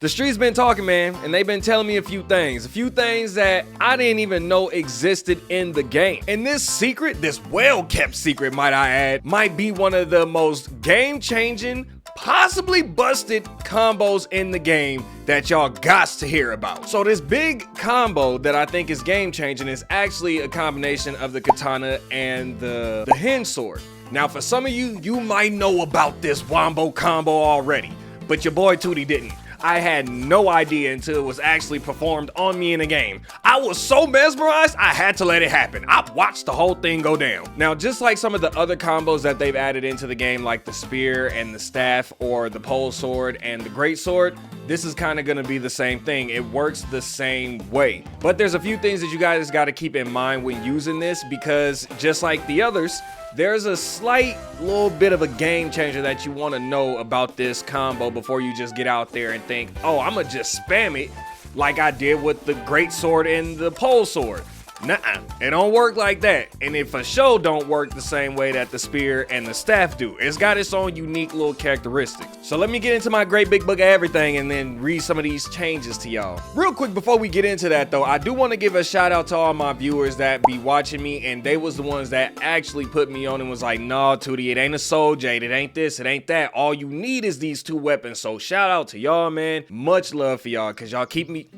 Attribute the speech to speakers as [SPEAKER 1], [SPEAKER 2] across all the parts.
[SPEAKER 1] The streets been talking, man, and they've been telling me a few things that I didn't even know existed in the game. And this secret, this well-kept secret, might I add, might be one of the most game-changing, possibly busted combos in the game that y'all gots to hear about. So this big combo that I think is game-changing is actually a combination of the katana and the hinge sword. Now, for some of you, you might know about this wombo combo already, but your boy Tutti didn't. I had no idea until it was actually performed on me in a game. I was so mesmerized, I had to let it happen. I watched the whole thing go down. Now, just like some of the other combos that they've added into the game, like the spear and the staff, or the pole sword and the great sword, this is kind of going to be the same thing. It works the same way. But there's a few things that you guys got to keep in mind when using this, because just like the others, there's a slight little bit of a game changer that you want to know about this combo before you just get out there and think, oh, I'm gonna just spam it like I did with the great sword and the pole sword. Nuh-uh, it don't work like that. And it for sure don't work the same way that the spear and the staff do. It's got its own unique little characteristics. So let me get into my great big book of everything and then read some of these changes to y'all. Real quick before we get into that though, I do want to give a shout out to all my viewers that be watching me, and they was the ones that actually put me on and was like, nah, Tutti, it ain't a soul jade, it ain't this, it ain't that. All you need is these two weapons. So shout out to y'all, man. Much love for y'all, because y'all keep me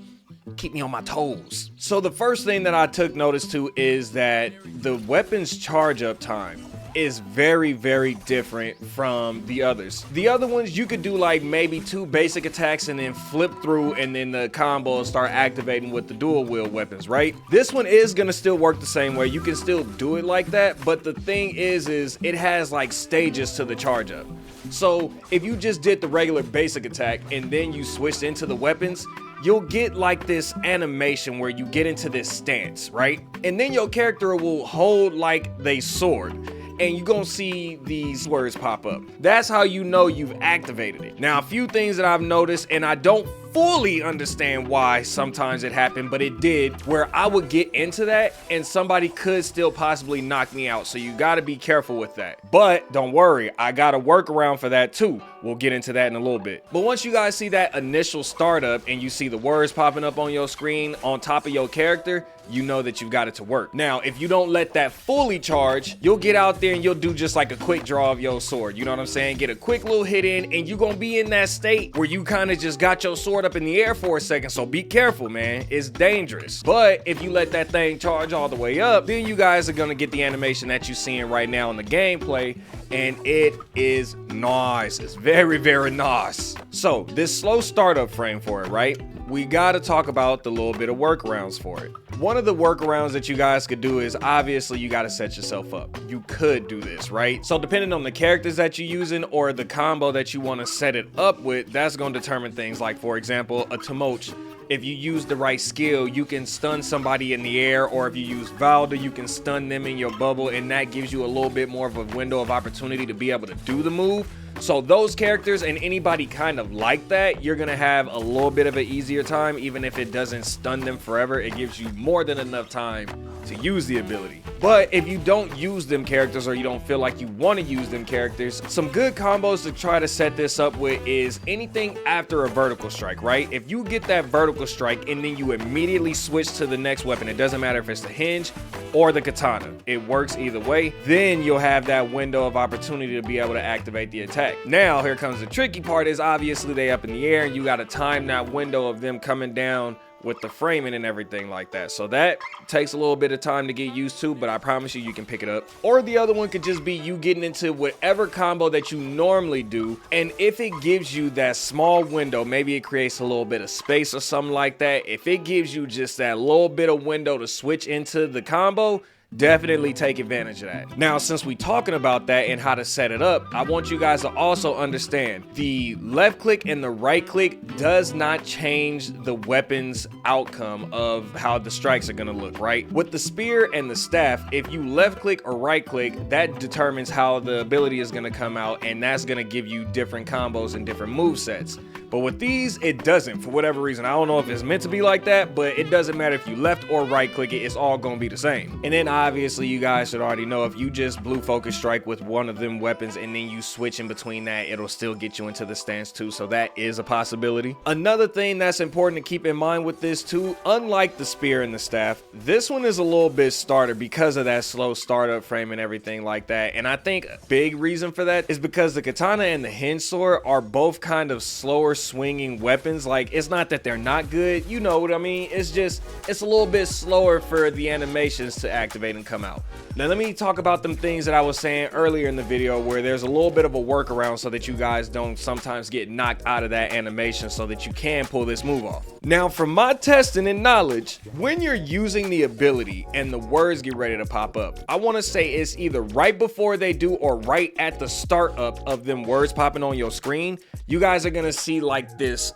[SPEAKER 1] on my toes. So the first thing that I took notice to is that the weapon's charge up time is very, very different from the others. The other ones, you could do like maybe 2 basic attacks and then flip through, and then the combo will start activating with the dual wield weapons, right? This one is gonna still work the same way. You can still do it like that, but the thing is it has like stages to the charge up. So if you just did the regular basic attack and then you switched into the weapons, you'll get like this animation where you get into this stance, right? And then your character will hold like they sword, and you're gonna see these words pop up. That's how you know you've activated it. Now, a few things that I've noticed, and I don't fully understand why sometimes it happened, but it did, where I would get into that and somebody could still possibly knock me out. So you gotta be careful with that. But don't worry, I got a workaround for that too. We'll get into that in a little bit. But once you guys see that initial startup and you see the words popping up on your screen on top of your character, you know that you've got it to work. Now, if you don't let that fully charge, you'll get out there and you'll do just like a quick draw of your sword. You know what I'm saying? Get a quick little hit in, and you're gonna be in that state where you kind of just got your sword up in the air for a second. So be careful, man. It's dangerous. But if you let that thing charge all the way up, then you guys are gonna get the animation that you're seeing right now in the gameplay, and it is nice. It's very, very nice. So this slow startup frame for it, right? We got to talk about the little bit of workarounds for it. One of the workarounds that you guys could do is obviously you got to set yourself up. You could do this, right? So depending on the characters that you're using or the combo that you want to set it up with, that's going to determine things like, for example, a Tamoch. If you use the right skill, you can stun somebody in the air, or if you use Valda, you can stun them in your bubble, and that gives you a little bit more of a window of opportunity to be able to do the move. So those characters and anybody kind of like that, you're gonna have a little bit of an easier time. Even if it doesn't stun them forever, it gives you more than enough time to use the ability. But if you don't use them characters, or you don't feel like you want to use them characters, some good combos to try to set this up with is anything after a vertical strike, right? If you get that vertical strike and then you immediately switch to the next weapon, it doesn't matter if it's the hinge or the katana, it works either way, then you'll have that window of opportunity to be able to activate the attack. Now here comes the tricky part, is obviously they up in the air and you got to time that window of them coming down with the framing and everything like that. So that takes a little bit of time to get used to, but I promise you can pick it up. Or the other one could just be you getting into whatever combo that you normally do, and if it gives you that small window, maybe it creates a little bit of space or something like that, if it gives you just that little bit of window to switch into the combo, definitely take advantage of that. Now, since we talking about that and how to set it up, I want you guys to also understand the left click and the right click does not change the weapon's outcome of how the strikes are gonna look, right? With the spear and the staff, if you left click or right click, that determines how the ability is gonna come out, and that's gonna give you different combos and different move sets. But with these, it doesn't for whatever reason. I don't know if it's meant to be like that, but it doesn't matter if you left or right click it, it's all gonna be the same. And then obviously you guys should already know, if you just blue focus strike with one of them weapons and then you switch in between that, it'll still get you into the stance too. So that is a possibility. Another thing that's important to keep in mind with this too, unlike the spear and the staff, this one is a little bit starter because of that slow startup frame and everything like that. And I think a big reason for that is because the katana and the hinge sword are both kind of slower swinging weapons. Like, it's not that they're not good, you know what I mean, it's just it's a little bit slower for the animations to activate and come out. Now let me talk about them things that I was saying earlier in the video where there's a little bit of a workaround so that you guys don't sometimes get knocked out of that animation so that you can pull this move off. Now from my testing and knowledge, when you're using the ability and the words get ready to pop up, I want to say it's either right before they do or right at the start up of them words popping on your screen, you guys are gonna see like this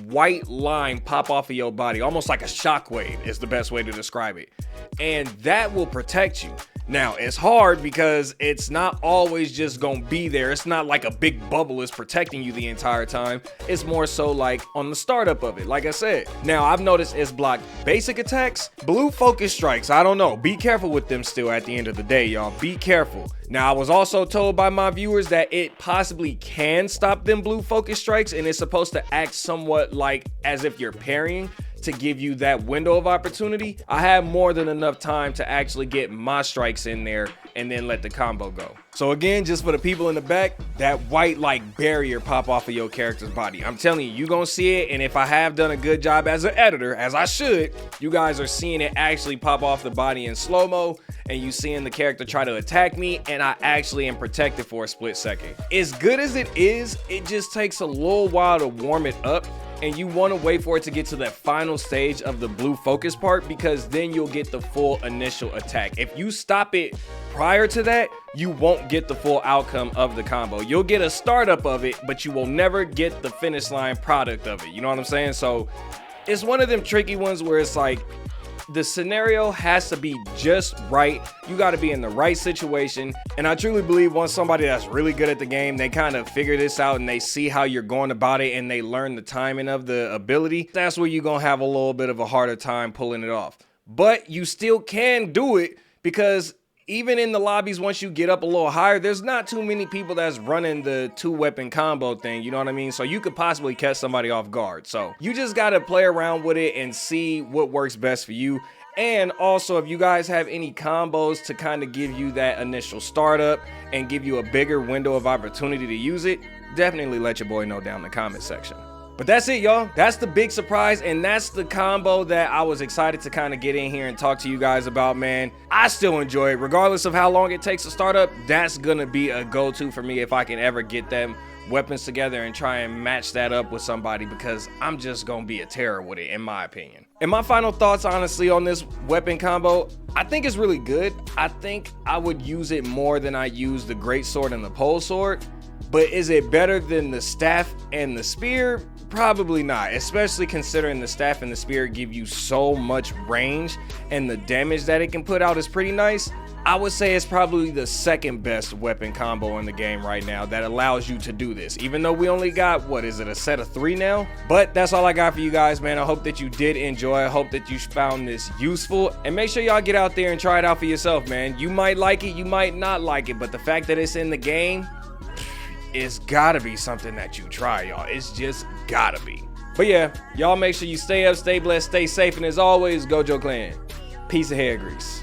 [SPEAKER 1] white line pop off of your body, almost like a shockwave is the best way to describe it, and that will protect you. Now it's hard because it's not always just gonna be there. It's not like a big bubble is protecting you the entire time. It's more so like on the startup of it, like I said. Now I've noticed it's blocked basic attacks, blue focus strikes. I don't know, be careful with them still at the end of the day, y'all, be careful. Now I was also told by my viewers that it possibly can stop them blue focus strikes, and it's supposed to act somewhat like as if you're parrying to give you that window of opportunity. I had more than enough time to actually get my strikes in there and then let the combo go. So again, just for the people in the back, that white like barrier pop off of your character's body. I'm telling you, you're gonna see it, and if I have done a good job as an editor, as I should, you guys are seeing it actually pop off the body in slow-mo, and you seeing the character try to attack me, and I actually am protected for a split second. As good as it is, it just takes a little while to warm it up, and you want to wait for it to get to that final stage of the blue focus part, because then you'll get the full initial attack. If you stop it prior to that, you won't get the full outcome of the combo. You'll get a startup of it, but you will never get the finish line product of it. You know what I'm saying? So it's one of them tricky ones where it's like, the scenario has to be just right. You got to be in the right situation. And I truly believe once somebody that's really good at the game, they kind of figure this out and they see how you're going about it and they learn the timing of the ability, that's where you're going to have a little bit of a harder time pulling it off. But you still can do it, because even in the lobbies, once you get up a little higher, there's not too many people that's running the 2-weapon combo thing, you know what I mean? So you could possibly catch somebody off guard. So you just got to play around with it and see what works best for you. And also, if you guys have any combos to kind of give you that initial startup and give you a bigger window of opportunity to use it, definitely let your boy know down in the comment section. But that's it, y'all. That's the big surprise, and that's the combo that I was excited to kind of get in here and talk to you guys about, man. I still enjoy it. Regardless of how long it takes to start up, that's gonna be a go-to for me if I can ever get them weapons together and try and match that up with somebody, because I'm just gonna be a terror with it, in my opinion. And my final thoughts, honestly, on this weapon combo, I think it's really good. I think I would use it more than I use the great sword and the pole sword. But is it better than the staff and the spear? Probably not, especially considering the staff and the spear give you so much range, and the damage that it can put out is pretty nice. I would say it's probably the second best weapon combo in the game right now that allows you to do this, even though we only got, what is it, a set of 3 now? But that's all I got for you guys, man. I hope that you did enjoy. I hope that you found this useful, and make sure y'all get out there and try it out for yourself, man. You might like it, you might not like it, but the fact that it's in the game, it's gotta be something that you try, y'all. It's just gotta be. But yeah, y'all make sure you stay up, stay blessed, stay safe, and as always, Gojo Clan. Peace of hair grease.